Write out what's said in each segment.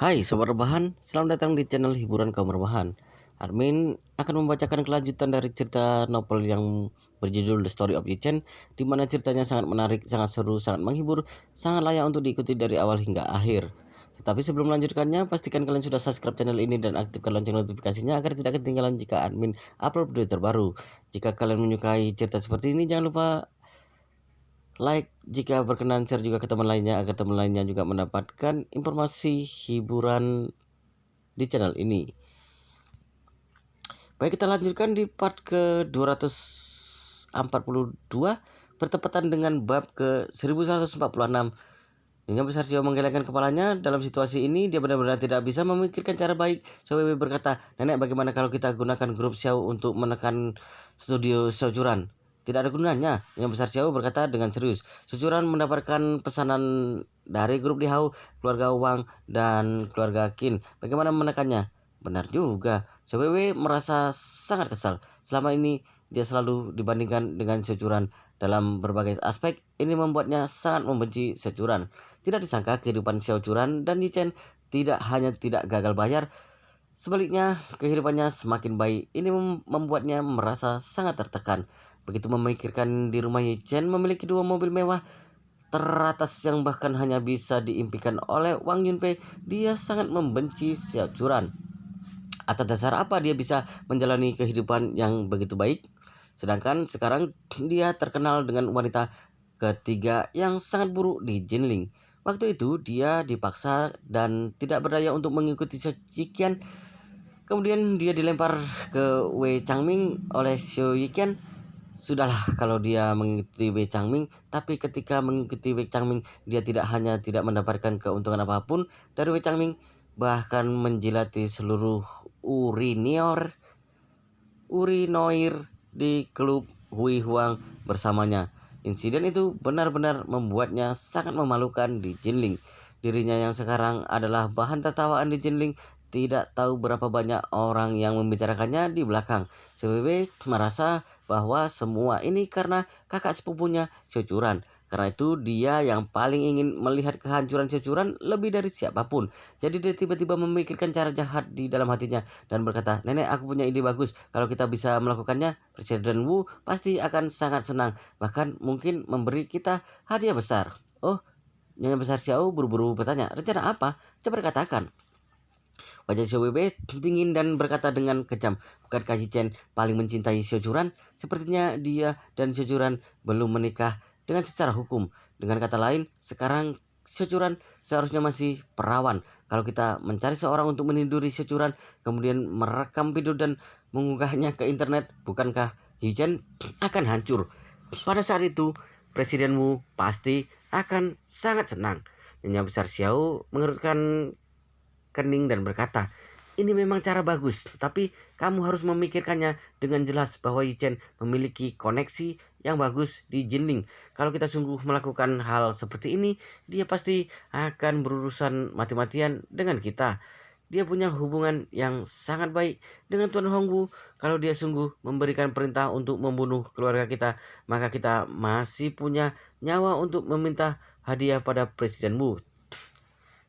Hai Sobat Rebahan, selamat datang di channel hiburan kaum rebahan. Armin akan membacakan kelanjutan dari cerita novel yang berjudul The Story of Yi-Chen, di mana ceritanya sangat menarik, sangat seru, sangat menghibur, sangat layak untuk diikuti dari awal hingga akhir. Tetapi sebelum melanjutkannya, pastikan kalian sudah subscribe channel ini dan aktifkan lonceng notifikasinya agar tidak ketinggalan jika admin upload video terbaru. Jika kalian menyukai cerita seperti ini, jangan lupa like, jika berkenan share juga ke teman lainnya agar teman lainnya juga mendapatkan informasi hiburan di channel ini. Baik, kita lanjutkan di part ke 242 bertepatan dengan bab ke 1146. Nyonya Besar Xiao menggelengkan kepalanya. Dalam situasi ini dia benar-benar tidak bisa memikirkan cara baik. Xiao Wei berkata, "Nenek, bagaimana kalau kita gunakan grup Xiao untuk menekan studio Xiao Juran?" "Tidak ada gunanya," Nyonya Besar Xiao berkata dengan serius. Xiao Juran mendapatkan pesanan dari grup Lihao, keluarga Wang, dan keluarga Qin. Bagaimana menekannya? Benar juga. Xiao Wei merasa sangat kesal. Selama ini dia selalu dibandingkan dengan Xiao Juran dalam berbagai aspek. Ini membuatnya sangat membenci Xiao Juran. Tidak disangka kehidupan Xiao Juran dan Yi Chen tidak hanya tidak gagal bayar, sebaliknya kehidupannya semakin baik. Ini membuatnya merasa sangat tertekan. Begitu memikirkan di rumah Yi Chen memiliki dua mobil mewah teratas yang bahkan hanya bisa diimpikan oleh Wang Yunpei, dia sangat membenci Xiao Juran. Atas dasar apa dia bisa menjalani kehidupan yang begitu baik? Sedangkan sekarang dia terkenal dengan wanita ketiga yang sangat buruk di Jinling. Waktu itu dia dipaksa dan tidak berdaya untuk mengikuti Xiao. Kemudian dia dilempar ke Wei Changming oleh Xiao Yiqian. Sudahlah kalau dia mengikuti Wei Changming, tapi ketika mengikuti Wei Changming dia tidak hanya tidak mendapatkan keuntungan apapun dari Wei Changming, bahkan menjilati seluruh urinoir di klub Hui Huang bersamanya. Insiden itu benar-benar membuatnya sangat memalukan di Jinling. Dirinya yang sekarang adalah bahan tertawaan di Jinling tidak tahu berapa banyak orang yang membicarakannya di belakang. CWW merasa bahwa semua ini karena kakak sepupunya Siocuran. Karena itu dia yang paling ingin melihat kehancuran Siocuran lebih dari siapapun. Jadi dia tiba-tiba memikirkan cara jahat di dalam hatinya dan berkata, "Nenek, aku punya ide bagus. Kalau kita bisa melakukannya, Presiden Wu pasti akan sangat senang. Bahkan mungkin memberi kita hadiah besar." "Oh," Nyonya Besar Xiao buru-buru bertanya, "rencana apa? Coba katakan." Wajah Xiao Wei dingin dan berkata dengan kejam, "Bukankah Yi Chen paling mencintai Xiao Juran? Sepertinya dia dan Xiao Juran belum menikah dengan secara hukum. Dengan kata lain, sekarang Xiao Juran seharusnya masih perawan. Kalau kita mencari seorang untuk meniduri Xiao Juran, kemudian merekam video dan mengunggahnya ke internet, bukankah Yi Chen akan hancur? Pada saat itu, Presidenmu pasti akan sangat senang." Nyonya Besar Xiao mengerutkan kening dan berkata, "Ini memang cara bagus, tapi kamu harus memikirkannya dengan jelas bahwa Yi Chen memiliki koneksi yang bagus di Jinling. Kalau kita sungguh melakukan hal seperti ini, dia pasti akan berurusan mati-matian dengan kita. Dia punya hubungan yang sangat baik dengan Tuan Hongwu. Kalau dia sungguh memberikan perintah untuk membunuh keluarga kita, maka kita masih punya nyawa untuk meminta hadiah pada Presiden Wu."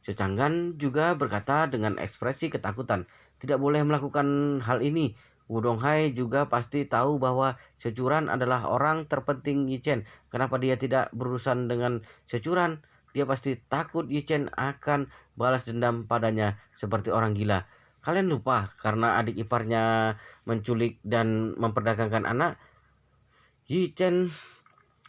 Secanggan juga berkata dengan ekspresi ketakutan, "Tidak boleh melakukan hal ini. Wudong Hai juga pasti tahu bahwa Securan adalah orang terpenting Yi Chen. Kenapa dia tidak berurusan dengan Securan? Dia pasti takut Yi Chen akan balas dendam padanya seperti orang gila. Kalian lupa karena adik iparnya menculik dan memperdagangkan anak, Yi Chen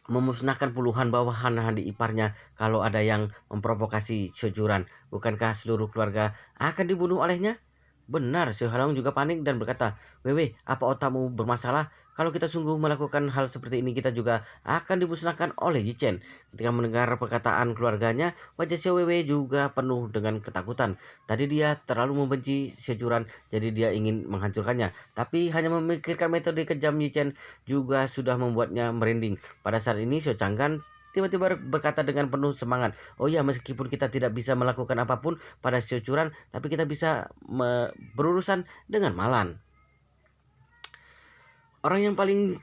memusnahkan puluhan bawahan adik iparnya kalau ada yang memprovokasi Sejuran. Bukankah seluruh keluarga akan dibunuh olehnya?" Benar, Halong juga panik dan berkata, "Wewe, apa otakmu bermasalah? Kalau kita sungguh melakukan hal seperti ini, kita juga akan dimusnahkan oleh Yi Chen." Ketika mendengar perkataan keluarganya, wajah Xiao Wewe juga penuh dengan ketakutan. Tadi dia terlalu membenci Sejuran, jadi dia ingin menghancurkannya. Tapi hanya memikirkan metode kejam Yi Chen juga sudah membuatnya merinding. Pada saat ini Xiao Changgan tiba-tiba berkata dengan penuh semangat, "Oh ya, meskipun kita tidak bisa melakukan apapun pada Xiao Churan, tapi kita bisa berurusan dengan Malan." Orang yang paling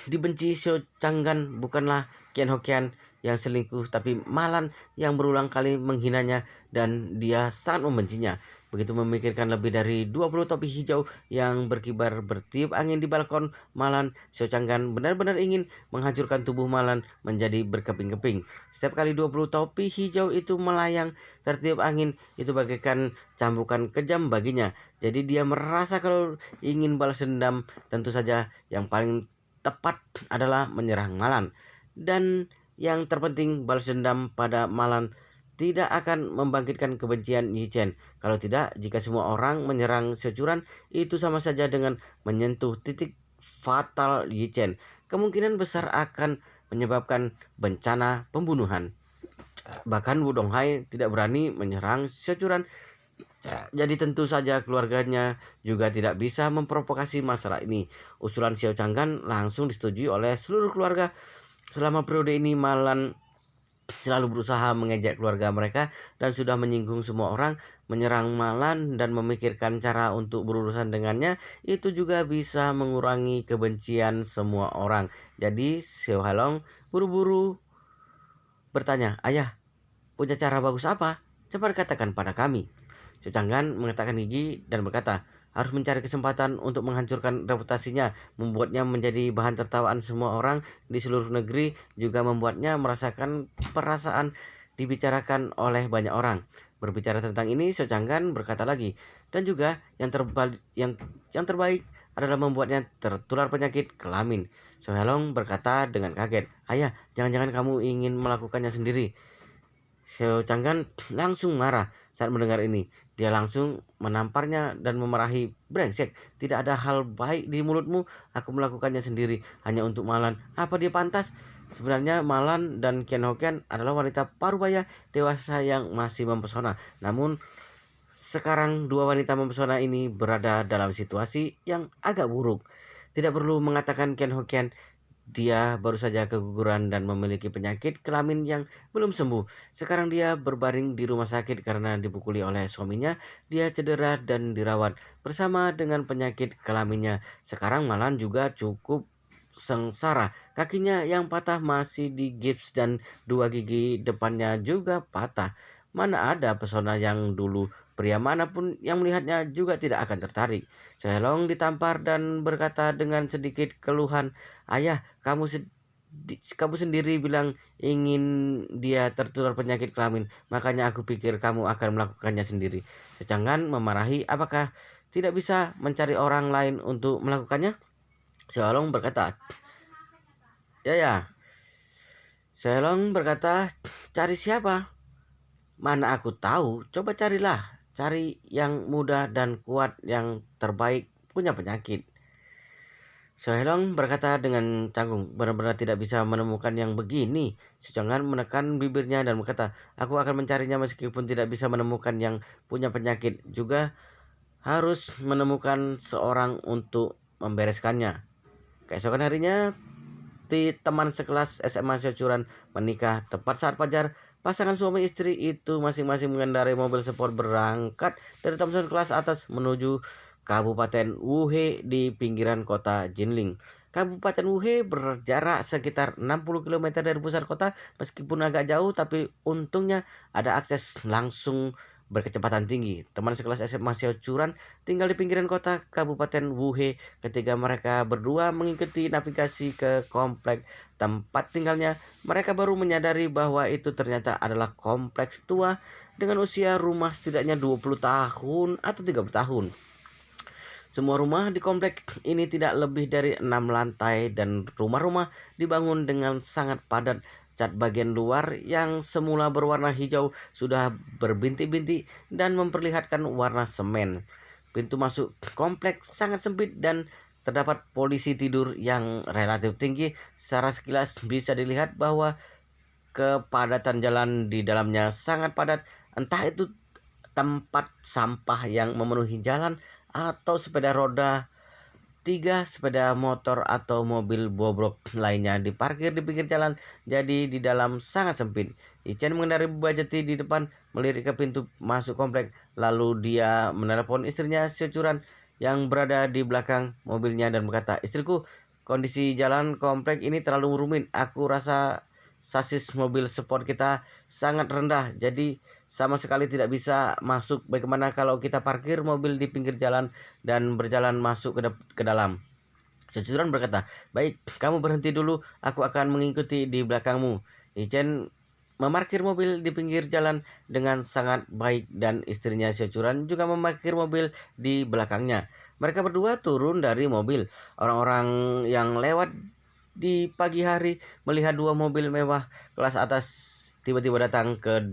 dibenci Seo Changgan bukanlah Kian Hokian yang selingkuh, tapi Malan yang berulang kali menghinanya dan dia sangat membencinya. Begitu memikirkan lebih dari 20 topi hijau yang berkibar bertiup angin di balkon Malan, Seo Changgan benar-benar ingin menghancurkan tubuh Malan menjadi berkeping-keping. Setiap kali 20 topi hijau itu melayang tertiup angin, itu bagaikan cambukan kejam baginya. Jadi dia merasa kalau ingin balas dendam, tentu saja yang paling tepat adalah menyerang Malan. Dan yang terpenting, balas dendam pada Malan tidak akan membangkitkan kebencian Yi Chen. Kalau tidak, jika semua orang menyerang securan, itu sama saja dengan menyentuh titik fatal Yi Chen. Kemungkinan besar akan menyebabkan bencana pembunuhan. Bahkan Wu Donghai tidak berani menyerang securan. Jadi tentu saja keluarganya juga tidak bisa memprovokasi masalah ini. Usulan Xiao Changgan langsung disetujui oleh seluruh keluarga. Selama periode ini Malan selalu berusaha mengejek keluarga mereka dan sudah menyinggung semua orang. Menyerang Malan dan memikirkan cara untuk berurusan dengannya itu juga bisa mengurangi kebencian semua orang. Jadi Xiao Halong buru-buru bertanya, "Ayah, punya cara bagus apa? Cepat katakan pada kami." Xiao Changgan mengatakan gigi dan berkata, harus mencari kesempatan untuk menghancurkan reputasinya, membuatnya menjadi bahan tertawaan semua orang di seluruh negeri, juga membuatnya merasakan perasaan dibicarakan oleh banyak orang. Berbicara tentang ini, Xiao Changgan berkata lagi, dan juga yang terbaik adalah membuatnya tertular penyakit kelamin. Xiao Helong berkata dengan kaget, "Ayah, jangan-jangan kamu ingin melakukannya sendiri?" Xiao Changgan langsung marah saat mendengar ini. Dia langsung menamparnya dan memarahi, "Brengsek, tidak ada hal baik di mulutmu. Aku melakukannya sendiri hanya untuk Malan. Apa dia pantas?" Sebenarnya Malan dan Ken Hokian adalah wanita parubaya dewasa yang masih mempesona. Namun sekarang dua wanita mempesona ini berada dalam situasi yang agak buruk. Tidak perlu mengatakan Ken Hokian, dia baru saja keguguran dan memiliki penyakit kelamin yang belum sembuh. Sekarang dia berbaring di rumah sakit karena dipukuli oleh suaminya. Dia cedera dan dirawat bersama dengan penyakit kelaminnya. Sekarang Malan juga cukup sengsara. Kakinya yang patah masih digips dan dua gigi depannya juga patah. Mana ada pesona yang dulu, pria manapun yang melihatnya juga tidak akan tertarik. Selong ditampar dan berkata dengan sedikit keluhan, "Ayah, kamu sendiri bilang ingin dia tertular penyakit kelamin, makanya aku pikir kamu akan melakukannya sendiri." Jangan memarahi, "Apakah tidak bisa mencari orang lain untuk melakukannya?" Selong berkata, "Ya ya." Selong berkata, "Cari siapa? Mana aku tahu, coba carilah. Cari yang muda dan kuat, yang terbaik, punya penyakit." Sohelong berkata dengan canggung, "Benar-benar tidak bisa menemukan yang begini." Sujangan menekan bibirnya dan berkata, "Aku akan mencarinya meskipun tidak bisa menemukan yang punya penyakit. Juga harus menemukan seorang untuk membereskannya." Keesokan harinya, teman sekelas SMA Securan menikah tepat saat fajar. Pasangan suami istri itu masing-masing mengendarai mobil sport berangkat dari Thompson kelas atas menuju Kabupaten Wuhe di pinggiran kota Jinling. Kabupaten Wuhe berjarak sekitar 60 km dari pusat kota, meskipun agak jauh, tapi untungnya ada akses langsung berkecepatan tinggi. Teman sekelas SMA Securan tinggal di pinggiran kota Kabupaten Wuhe. Ketika mereka berdua mengikuti navigasi ke komplek tempat tinggalnya, mereka baru menyadari bahwa itu ternyata adalah kompleks tua dengan usia rumah setidaknya 20 tahun atau 30 tahun. Semua rumah di komplek ini tidak lebih dari 6 lantai dan rumah-rumah dibangun dengan sangat padat. Cat bagian luar yang semula berwarna hijau sudah berbintik-bintik dan memperlihatkan warna semen. Pintu masuk kompleks sangat sempit dan terdapat polisi tidur yang relatif tinggi. Secara sekilas bisa dilihat bahwa kepadatan jalan di dalamnya sangat padat. Entah itu tempat sampah yang memenuhi jalan, atau sepeda roda 3, sepeda motor atau mobil bobrok lainnya diparkir di pinggir jalan. Jadi di dalam sangat sempit. Ichen mengendarai Bajeti di depan, melirik ke pintu masuk komplek. Lalu dia menelepon istrinya Securan yang berada di belakang mobilnya dan berkata, "Istriku, Kondisi jalan komplek ini terlalu rumit. Aku rasa sasis mobil sport kita sangat rendah, jadi sama sekali tidak bisa masuk. Bagaimana kalau kita parkir mobil di pinggir jalan dan berjalan masuk ke dalam? Securan berkata, "Baik, kamu berhenti dulu, aku akan mengikuti di belakangmu." Ichen memarkir mobil di pinggir jalan dengan sangat baik dan istrinya Securan juga memarkir mobil di belakangnya. Mereka berdua turun dari mobil. Orang-orang yang lewat di pagi hari melihat dua mobil mewah kelas atas tiba-tiba datang ke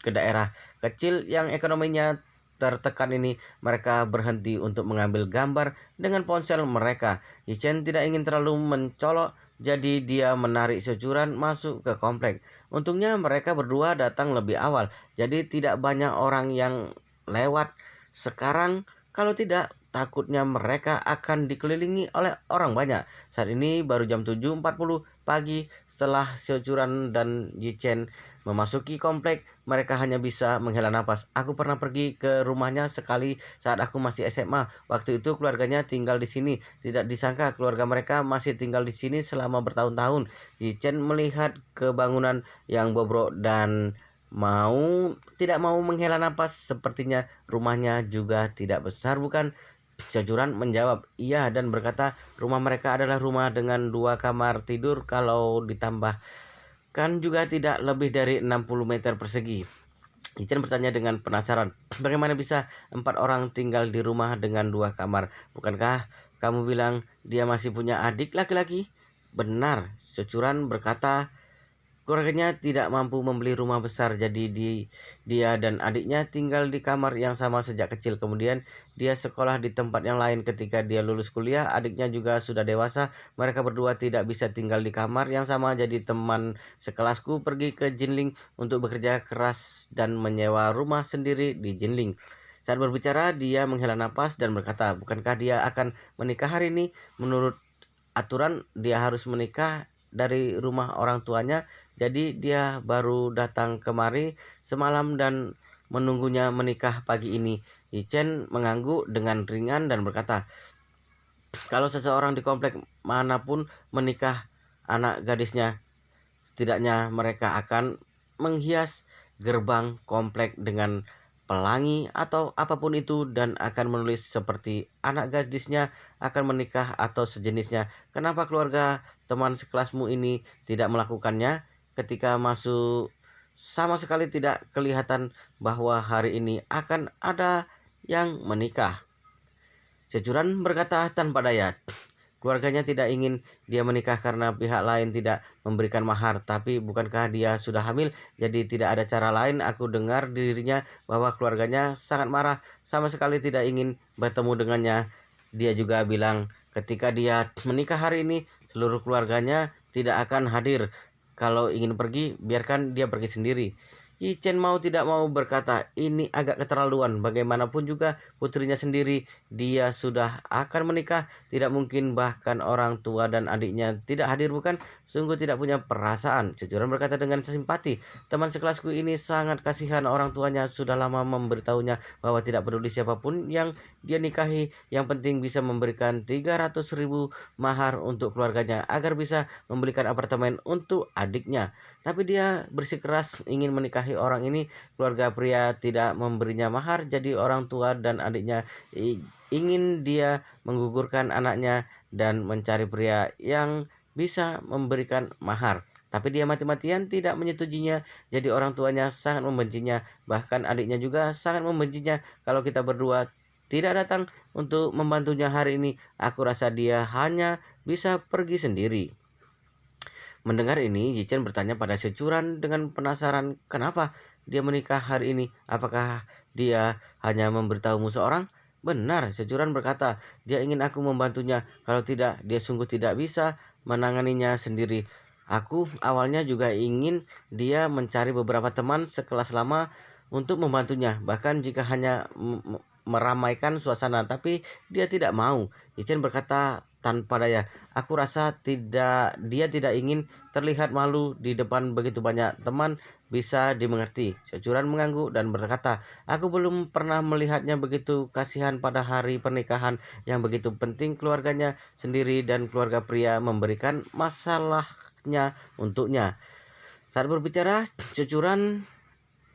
daerah kecil yang ekonominya tertekan ini. Mereka berhenti untuk mengambil gambar dengan ponsel mereka. Yichen tidak ingin terlalu mencolok, jadi dia menarik Securan masuk ke komplek. Untungnya mereka berdua datang lebih awal, jadi tidak banyak orang yang lewat. Sekarang kalau tidak, takutnya mereka akan dikelilingi oleh orang banyak. Saat ini baru jam 7.40 pagi. Setelah Securan dan Yichen memasuki komplek, mereka hanya bisa menghela napas. Aku pernah pergi ke rumahnya sekali saat aku masih SMA. Waktu itu keluarganya tinggal di sini. Tidak disangka keluarga mereka masih tinggal di sini selama bertahun-tahun. Yichen melihat kebangunan yang bobrok dan tidak mau menghela napas. Sepertinya rumahnya juga tidak besar, bukan? Securan menjawab iya dan berkata rumah mereka adalah rumah dengan 2 kamar tidur, kalau ditambah kan juga tidak lebih dari 60 meter persegi. Ichen bertanya dengan penasaran, bagaimana bisa 4 orang tinggal di rumah dengan 2 kamar? Bukankah kamu bilang dia masih punya adik laki-laki? Benar, Securan berkata. Keluarganya tidak mampu membeli rumah besar, jadi dia dan adiknya tinggal di kamar yang sama sejak kecil. Kemudian dia sekolah di tempat yang lain. Ketika dia lulus kuliah, adiknya juga sudah dewasa. Mereka berdua tidak bisa tinggal di kamar yang sama, jadi teman sekelasku pergi ke Jinling untuk bekerja keras dan menyewa rumah sendiri di Jinling. Saat berbicara, dia menghela napas dan berkata, bukankah dia akan menikah hari ini? Menurut aturan dia harus menikah dari rumah orang tuanya, jadi dia baru datang kemari semalam dan menunggunya menikah pagi ini. Yichen mengangguk dengan ringan dan berkata, kalau seseorang di komplek manapun menikah anak gadisnya, setidaknya mereka akan menghias gerbang komplek dengan pelangi atau apapun itu dan akan menulis seperti anak gadisnya akan menikah atau sejenisnya. Kenapa keluarga teman sekelasmu ini tidak melakukannya? Ketika masuk, sama sekali tidak kelihatan bahwa hari ini akan ada yang menikah. Securan berkata tanpa daya. Keluarganya tidak ingin dia menikah karena pihak lain tidak memberikan mahar. Tapi bukankah dia sudah hamil? Jadi tidak ada cara lain. Aku dengar dirinya bahwa keluarganya sangat marah, sama sekali tidak ingin bertemu dengannya. Dia juga bilang ketika dia menikah hari ini, seluruh keluarganya tidak akan hadir. Kalau ingin pergi, biarkan dia pergi sendiri. Yichen mau tidak mau berkata, ini agak keterlaluan. Bagaimanapun juga putrinya sendiri, dia sudah akan menikah. Tidak mungkin bahkan orang tua dan adiknya tidak hadir, bukan? Sungguh tidak punya perasaan. Securan berkata dengan simpati, teman sekelasku ini sangat kasihan. Orang tuanya sudah lama memberitahunya bahwa tidak peduli siapapun yang dia nikahi, yang penting bisa memberikan 300.000 mahar untuk keluarganya agar bisa membelikan apartemen untuk adiknya. Tapi dia bersikeras ingin menikahi orang ini. Keluarga pria tidak memberinya mahar, jadi orang tua dan adiknya ingin dia menggugurkan anaknya dan mencari pria yang bisa memberikan mahar. Tapi dia mati-matian tidak menyetujuinya, jadi orang tuanya sangat membencinya. Bahkan adiknya juga sangat membencinya. Kalau kita berdua tidak datang untuk membantunya hari ini, aku rasa dia hanya bisa pergi sendiri. Mendengar ini, Yichen bertanya pada Securan dengan penasaran, kenapa dia menikah hari ini? Apakah dia hanya memberitahumu seorang? Benar, Securan berkata, dia ingin aku membantunya. Kalau tidak, dia sungguh tidak bisa menanganinya sendiri. Aku awalnya juga ingin dia mencari beberapa teman sekelas lama untuk membantunya, bahkan jika hanya meramaikan suasana, tapi dia tidak mau. Yichen berkata tanpa daya. Aku rasa dia tidak ingin terlihat malu di depan begitu banyak teman. Bisa dimengerti. Securan mengangguk dan berkata, aku belum pernah melihatnya begitu kasihan pada hari pernikahan yang begitu penting. Keluarganya sendiri dan keluarga pria memberikan masalahnya untuknya. Saat berbicara, Cucuran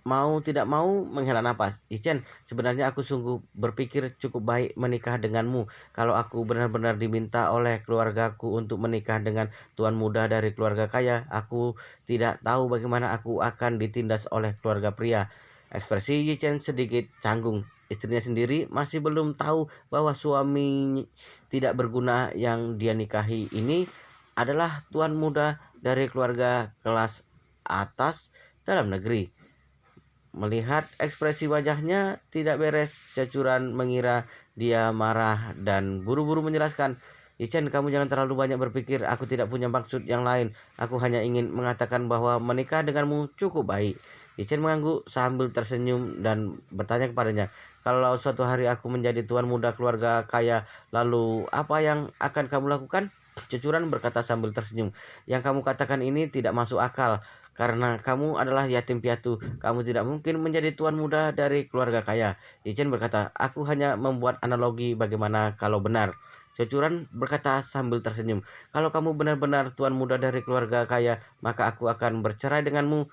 mau tidak mau menghela napas. Ichen, sebenarnya aku sungguh berpikir cukup baik menikah denganmu. Kalau aku benar-benar diminta oleh keluargaku untuk menikah dengan tuan muda dari keluarga kaya, aku tidak tahu bagaimana aku akan ditindas oleh keluarga pria. Ekspresi Yichen sedikit canggung. Istrinya sendiri masih belum tahu bahwa suami tidak berguna yang dia nikahi ini adalah tuan muda dari keluarga kelas atas dalam negeri. Melihat ekspresi wajahnya tidak beres, Securan mengira dia marah dan buru-buru menjelaskan, Ichen, kamu jangan terlalu banyak berpikir, aku tidak punya maksud yang lain. Aku hanya ingin mengatakan bahwa menikah denganmu cukup baik. Ichen mengangguk sambil tersenyum dan bertanya kepadanya, kalau suatu hari aku menjadi tuan muda keluarga kaya, lalu apa yang akan kamu lakukan? Cucuran berkata sambil tersenyum, yang kamu katakan ini tidak masuk akal. Karena kamu adalah yatim piatu, kamu tidak mungkin menjadi tuan muda dari keluarga kaya. Ichen berkata, aku hanya membuat analogi bagaimana kalau benar. Securan berkata sambil tersenyum, kalau kamu benar-benar tuan muda dari keluarga kaya, maka aku akan bercerai denganmu.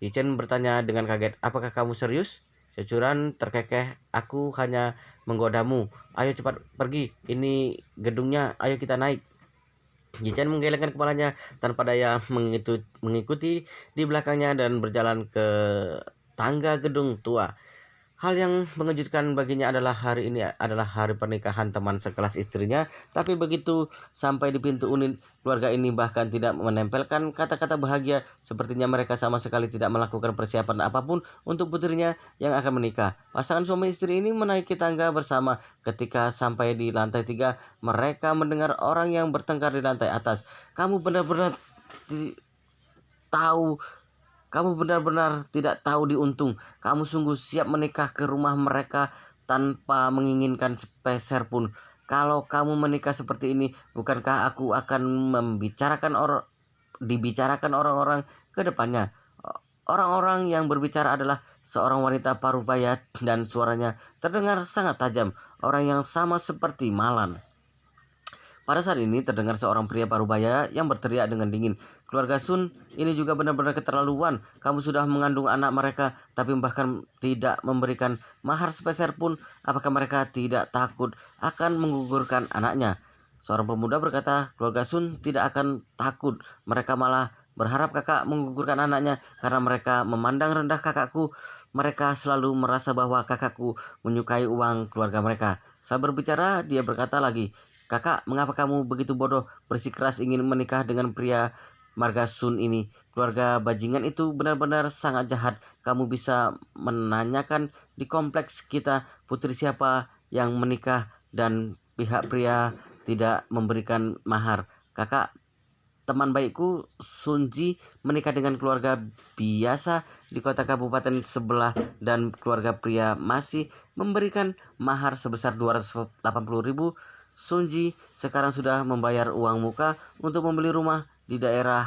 Ichen bertanya dengan kaget, apakah kamu serius? Securan terkekeh, aku hanya menggodamu. Ayo cepat pergi, ini gedungnya, ayo kita naik. Jichen menggelengkan kepalanya tanpa daya mengikuti di belakangnya dan berjalan ke tangga gedung tua. Hal yang mengejutkan baginya adalah hari ini adalah hari pernikahan teman sekelas istrinya, tapi begitu sampai di pintu unit, keluarga ini bahkan tidak menempelkan kata-kata bahagia. Sepertinya mereka sama sekali tidak melakukan persiapan apapun untuk putrinya yang akan menikah. Pasangan suami istri ini menaiki tangga bersama. Ketika sampai di lantai 3, mereka mendengar orang yang bertengkar di lantai atas. Tahu kamu benar-benar tidak tahu diuntung. Kamu sungguh siap menikah ke rumah mereka tanpa menginginkan sepeser pun. Kalau kamu menikah seperti ini, bukankah aku akan dibicarakan orang-orang ke depannya? Orang-orang yang berbicara adalah seorang wanita parubaya dan suaranya terdengar sangat tajam, orang yang sama seperti Malan. Pada saat ini terdengar seorang pria parubaya yang berteriak dengan dingin. Keluarga Sun ini juga benar-benar keterlaluan. Kamu sudah mengandung anak mereka, tapi bahkan tidak memberikan mahar sepeser pun. Apakah mereka tidak takut akan menggugurkan anaknya? Seorang pemuda berkata, keluarga Sun tidak akan takut. Mereka malah berharap kakak menggugurkan anaknya karena mereka memandang rendah kakakku. Mereka selalu merasa bahwa kakakku menyukai uang keluarga mereka. Saat berbicara, dia berkata lagi, kakak, mengapa kamu begitu bodoh bersikeras ingin menikah dengan pria marga Sun ini? Keluarga bajingan itu benar-benar sangat jahat. Kamu bisa menanyakan di kompleks kita putri siapa yang menikah dan pihak pria tidak memberikan mahar. Kakak, teman baikku Sunji menikah dengan keluarga biasa di kota kabupaten sebelah dan keluarga pria masih memberikan mahar sebesar 280.000. Sunji sekarang sudah membayar uang muka untuk membeli rumah di daerah.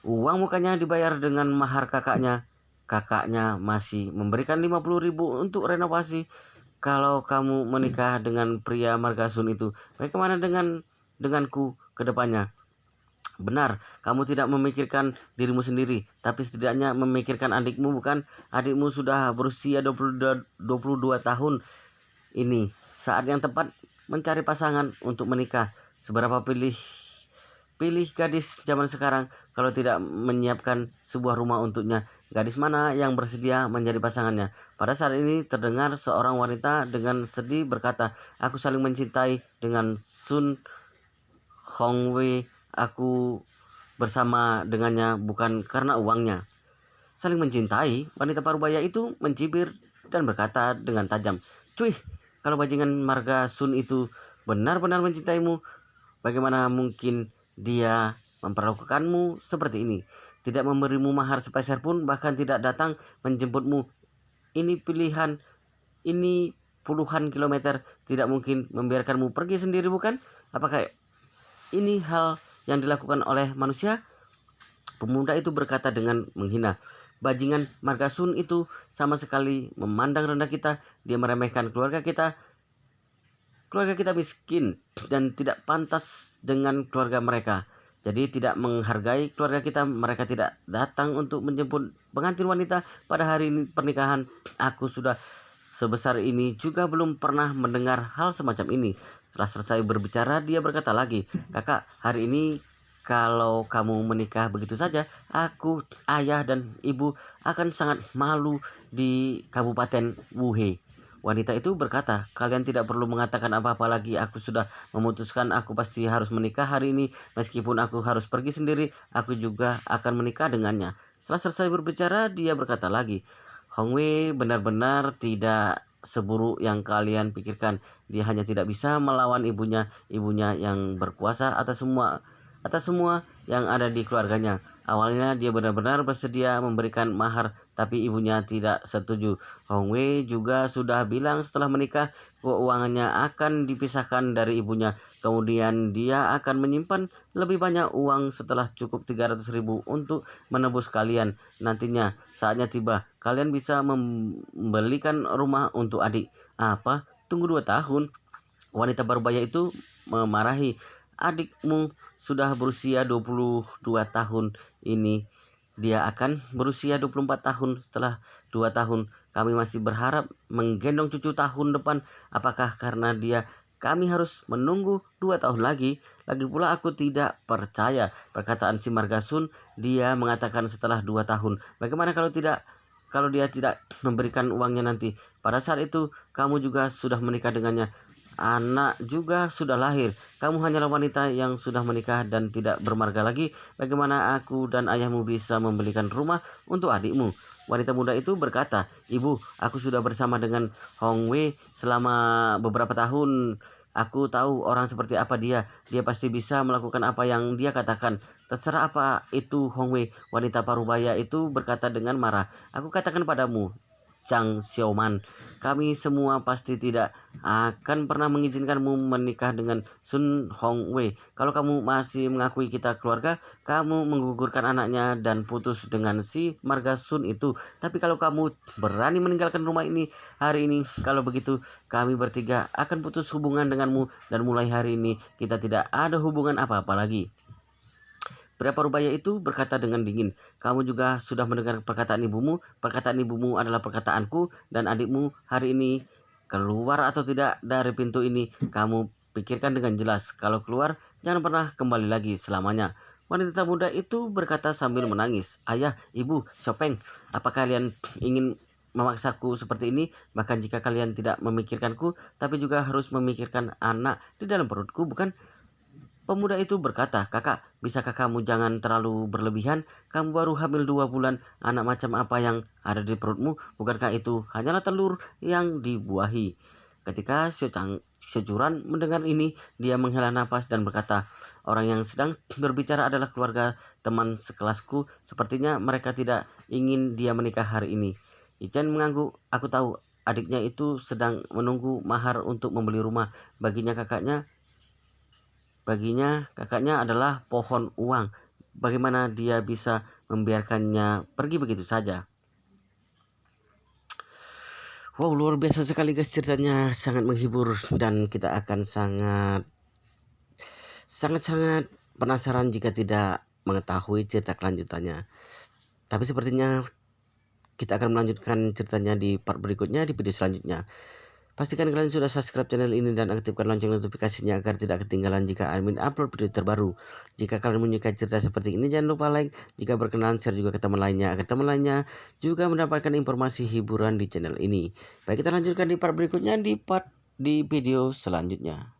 Uang mukanya dibayar dengan mahar kakaknya. Kakaknya masih memberikan 50.000 untuk renovasi. Kalau kamu menikah dengan pria Margasun itu, bagaimana denganku ke depannya? Benar, kamu tidak memikirkan dirimu sendiri, tapi setidaknya memikirkan adikmu, bukan? Adikmu sudah berusia 22 tahun. Ini saat yang tepat mencari pasangan untuk menikah. Seberapa pilih gadis zaman sekarang kalau tidak menyiapkan sebuah rumah untuknya? Gadis mana yang bersedia menjadi pasangannya? Pada saat ini terdengar seorang wanita dengan sedih berkata, aku saling mencintai dengan Sun Hongwei. Aku bersama dengannya bukan karena uangnya. Saling mencintai, wanita parubaya itu mencibir dan berkata dengan tajam, cuy, kalau bajingan marga Sun itu benar-benar mencintaimu, bagaimana mungkin dia memperlakukanmu seperti ini? Tidak memberimu mahar sepeser pun, bahkan tidak datang menjemputmu. Ini pilihan, ini puluhan kilometer, tidak mungkin membiarkanmu pergi sendiri, bukan? Apakah ini hal yang dilakukan oleh manusia?" Pemuda itu berkata dengan menghina, "Bajingan Margasun itu sama sekali memandang rendah kita. Dia meremehkan keluarga kita. Keluarga kita miskin dan tidak pantas dengan keluarga mereka. Jadi tidak menghargai keluarga kita. Mereka tidak datang untuk menjemput pengantin wanita pada hari ini pernikahan. Aku sudah sebesar ini juga belum pernah mendengar hal semacam ini." Setelah selesai berbicara, dia berkata lagi, "Kakak, hari ini kalau kamu menikah begitu saja, aku, ayah, dan ibu akan sangat malu di Kabupaten Wuhe." Wanita itu berkata, "Kalian tidak perlu mengatakan apa-apa lagi. Aku sudah memutuskan aku pasti harus menikah hari ini. Meskipun aku harus pergi sendiri, aku juga akan menikah dengannya." Setelah selesai berbicara, dia berkata lagi, "Hong Wei benar-benar tidak seburuk yang kalian pikirkan. Dia hanya tidak bisa melawan ibunya yang berkuasa atas semua yang ada di keluarganya. Awalnya dia benar-benar bersedia memberikan mahar, tapi ibunya tidak setuju. Hong Wei juga sudah bilang setelah menikah, keuangannya akan dipisahkan dari ibunya. Kemudian dia akan menyimpan lebih banyak uang setelah cukup 300.000 untuk menebus kalian. Nantinya saatnya tiba, kalian bisa membelikan rumah untuk adik." "Apa? Tunggu 2 tahun?" Wanita berbaya itu memarahi, "Adikmu sudah berusia 22 tahun ini. Dia akan berusia 24 tahun setelah 2 tahun. Kami masih berharap menggendong cucu tahun depan. Apakah karena dia kami harus menunggu 2 tahun lagi? Lagi pula aku tidak percaya perkataan si Margasun. Dia mengatakan setelah 2 tahun. Bagaimana kalau dia tidak memberikan uangnya nanti? Pada saat itu kamu juga sudah menikah dengannya. Anak juga sudah lahir. Kamu hanyalah wanita yang sudah menikah dan tidak bermarga lagi. Bagaimana aku dan ayahmu bisa membelikan rumah untuk adikmu?" Wanita muda itu berkata, "Ibu, aku sudah bersama dengan Hong Wei selama beberapa tahun. Aku tahu orang seperti apa dia. Dia pasti bisa melakukan apa yang dia katakan." "Terserah apa itu Hong Wei," wanita parubaya itu berkata dengan marah. "Aku katakan padamu, Chang Xiaoman, kami semua pasti tidak akan pernah mengizinkanmu menikah dengan Sun Hong Wei. Kalau kamu masih mengakui kita keluarga, kamu menggugurkan anaknya dan putus dengan si marga Sun itu. Tapi kalau kamu berani meninggalkan rumah ini hari ini, kalau begitu kami bertiga akan putus hubungan denganmu dan mulai hari ini kita tidak ada hubungan apa-apa lagi." Pria parubaya itu berkata dengan dingin, "Kamu juga sudah mendengar perkataan ibumu. Perkataan ibumu adalah perkataanku, dan adikmu hari ini keluar atau tidak dari pintu ini, kamu pikirkan dengan jelas. Kalau keluar, jangan pernah kembali lagi selamanya." Wanita muda itu berkata sambil menangis, "Ayah, ibu, Siopeng, apa kalian ingin memaksaku seperti ini? Bahkan jika kalian tidak memikirkanku, tapi juga harus memikirkan anak di dalam perutku, bukan?" Pemuda itu berkata, "Kakak, bisakah kamu jangan terlalu berlebihan? Kamu baru hamil 2 bulan, anak macam apa yang ada di perutmu? Bukankah itu hanyalah telur yang dibuahi?" Ketika Sejuran mendengar ini, dia menghela napas dan berkata, "Orang yang sedang berbicara adalah keluarga teman sekelasku. Sepertinya mereka tidak ingin dia menikah hari ini." Ichen mengangguk, "Aku tahu adiknya itu sedang menunggu mahar untuk membeli rumah. Baginya kakaknya adalah pohon uang. Bagaimana dia bisa membiarkannya pergi begitu saja?" Wow, luar biasa sekali guys, ceritanya sangat menghibur dan kita akan sangat penasaran jika tidak mengetahui cerita kelanjutannya. Tapi sepertinya kita akan melanjutkan ceritanya di part berikutnya, di video selanjutnya. Pastikan kalian sudah subscribe channel ini dan aktifkan lonceng notifikasinya agar tidak ketinggalan jika admin upload video terbaru. Jika kalian menyukai cerita seperti ini, jangan lupa like. Jika berkenan, share juga ke teman lainnya agar teman lainnya juga mendapatkan informasi hiburan di channel ini. Baik, kita lanjutkan di part berikutnya di video selanjutnya.